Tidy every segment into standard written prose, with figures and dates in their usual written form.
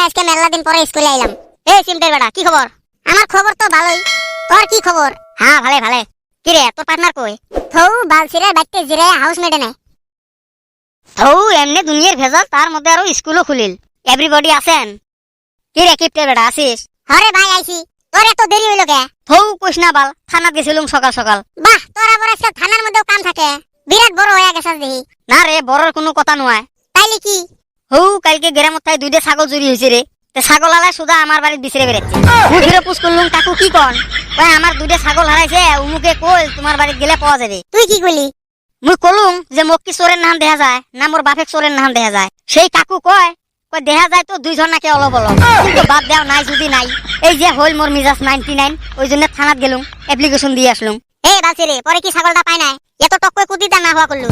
আজকে মেলা দিন পরে স্কুলে আইলাম। এই সিমটের বেটা কি খবর? আমার খবর তো ভালোই, তোর কি খবর? হ্যাঁ ভালে ভালে। কি রে তোর পার্টনার কই? থৌ বালসিরে বাইতে জিরে হাউস মেডে নাই। থৌ এমনি দুনিয়ার ভেজাল, তার মধ্যে আরো স্কুলও খুলিল। এভরিবডি আছেন? কি রে কিপটের বেটা আসিস? হরে ভাই আইছি। তোর এত দেরি হইল কে? থৌ কইস না বাল, থানাত গেছিলুম সকাল সকাল। বাহ, তোর আবার আজকাল থানার মধ্যেও কাম থাকে, বিরাট বড় হয়ে গেছাস দেখি। না রে, বড়র কোনো কথা নয়। তাইলে কি? হৌ কালকে গ্রামত তাই দুইটা ছাগল চুরি হয়েছে রে। ছাগল আলা সুদা আমার বাড়ির বিছরে বেড়াচ্ছে। মুই ফিরে পুষ করলুম, কাকু কি কন? কয় আমার দুইটা ছাগল হারাইছে, উমুকে কই তোমার বাড়িতে গেলে পাওয়া যাবে। তুই কি কইলি? মুই কলুম যে মোক কি চোরের নাম দেখা যায় না মোর বাপেক চোরের নাম দেখা যায়। সেই কাকু কয় কয় দেখা যায় তো দুইজন নাকি অলপ অলপ, কিন্তু বাদ দেও নাই যদি নাই। এই যে হল মোর মিজাজ 99, ওই জন্য থানাত গেলুম, অ্যাপ্লিকেশন দিয়ে আসলুম। এই বালছি রে, পরে কি ছাগলটা পাই নাই? এত টক কুদিতে না হওয়া করলু।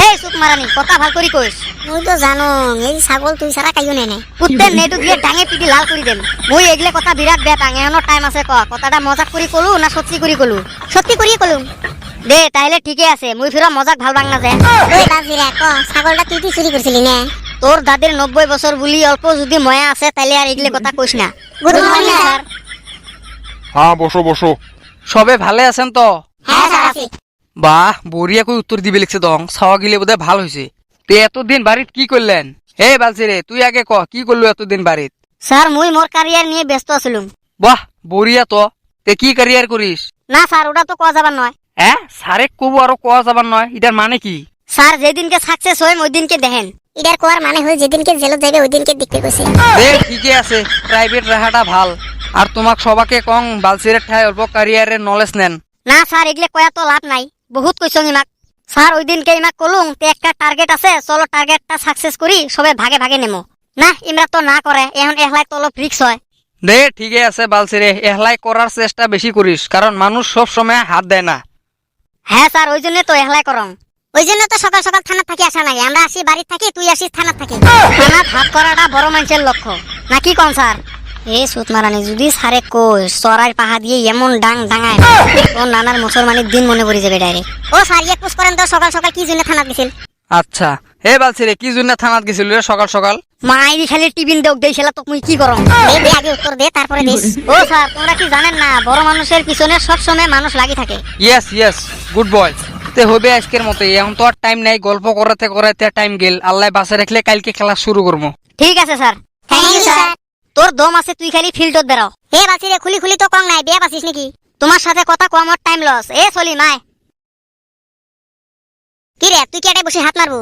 এই চুপ মারানি, কথা ভাল করি কইস। মুই তো জানো এই ছাগল তুই সারা কাইও নেনে পুত্তে নেটু দিয়ে ডাঙে পিটি লাল করি দেন। মুই এগলে কথা বিরাট বেতাং, এখনো টাইম আছে। কথাটা মজাক করি কলু না সত্যি করি কলু? সত্যি করি কলুম। দে তাইলে ঠিকই আছে, মুই ফিরা মজাক ভাল বাং না যায়। ওই বালছিরা ক ছাগলটা তুই চুরি করছিলি না? তোর দাদির 90 বছর বলি অল্প যদি ময়া আছে তাইলে আর এগলে কথা কইস না। Good morning sir. হ্যাঁ বসো বসো। সবে ভালে আছেন তো? হ্যাঁ স্যার আছি। বাহ, বড়িয়া কই উত্তর দিবে লিখছে দং, ছাওয়া গিলে বোধহয় ভাল হয়েছে। তে এতদিন বাড়িত কি করলেন? হে বালছি রে, তুই আগে ক কি করলু এতদিন বাড়িত? স্যার মুই মোর ক্যারিয়ার নিয়ে ব্যস্ত আছিলুম। বাহ বড়িয়া তো। তে কি ক্যারিয়ার করিস? না স্যার, ওটা তো কোয়া যাবার নয়। হ্যাঁ সারে কবু আরো কোয়া যাবার নয়, এটার মানে কি? স্যার যেদিনকে সাকসেস হয় ওই দিনকে দেখেন। এটার কোয়ার মানে হয় যেদিনকে জেলত যাবে ওই দিনকে দেখতে কইছে। ঠিকই আছে, প্রাইভেট রাখাটা ভাল। আর তোমাক সবাকে কং বালসিরের ঠাই অল্প ক্যারিয়ারের নলেজ নেন। না স্যার, এগুলো কয়া তো লাভ নাই, বহুত কইছং ইমাক। স্যার ওই দিনকে ইমাক কলুং তে একটা টার্গেট আছে, চলো টার্গেটটা সাকসেস করি, সবে ভাগে ভাগে নেমো। না ইমরা তো না করে, এখন একলাই তো অলপ রিস্ক হয়। ঠিকই আছে বালসিরে, এহলাই করার চেষ্টা বেশি করিস, কারণ মানুষ সব সময় হাত দেয় না। হ্যাঁ স্যার, ওই জন্য তো একলাই করং। ওই জন্য তো সকাল সকাল থানা থাকি আসা নাই, আমরা আসি বাড়ি থাকি, তুই আসিস থানা থাকি। থানাত হাত করাটা বড় মানুষের লক্ষ্য নাকি কোন স্যার? এ সুত মারানি, যদি সারে কই সরাই পাহা দিয়ে এমন ডাং ডাঙায় ও নানার মুসলমানের দিন মনে পড়ে যাবে ডাইরেক্ট। ও স্যার ইয়ে কুছ করেন তো, সকাল সকাল কি জন্য থানাত গেছিল? আচ্ছা হে বালসিরে, কি জন্য থানাত গেছিল রে সকাল সকাল? মাইরি খালি টিফিন দেও দেইছিলা তো মুই কি করম? দে আগে উত্তর দে তারপরে দিস। ও স্যার তোমরা কি জানেন না, বড় মানুষের পিছনে সব সময় মানুষ লাগি থাকে। Yes yes, good boy. তে হবে আজকের মতো, এখন তো আর টাইম নাই, গল্প করাতে করাতে টাইম গেল। আল্লাহ বাসে রাখলে কালকে ক্লাস শুরু করবো। ঠিক আছে স্যার। Thank you sir. তোর দম আছে, তুই খালি ফিল্ডত বেরাও। হে বাসিরে, খুলি খুলি তো কম নাই, বিয়া পাছিস নাকি? তোমার সাথে কথা কম, টাইম লস। এ চলি মাই কি রে, তুই কি এটাই বসে হাত মারবো?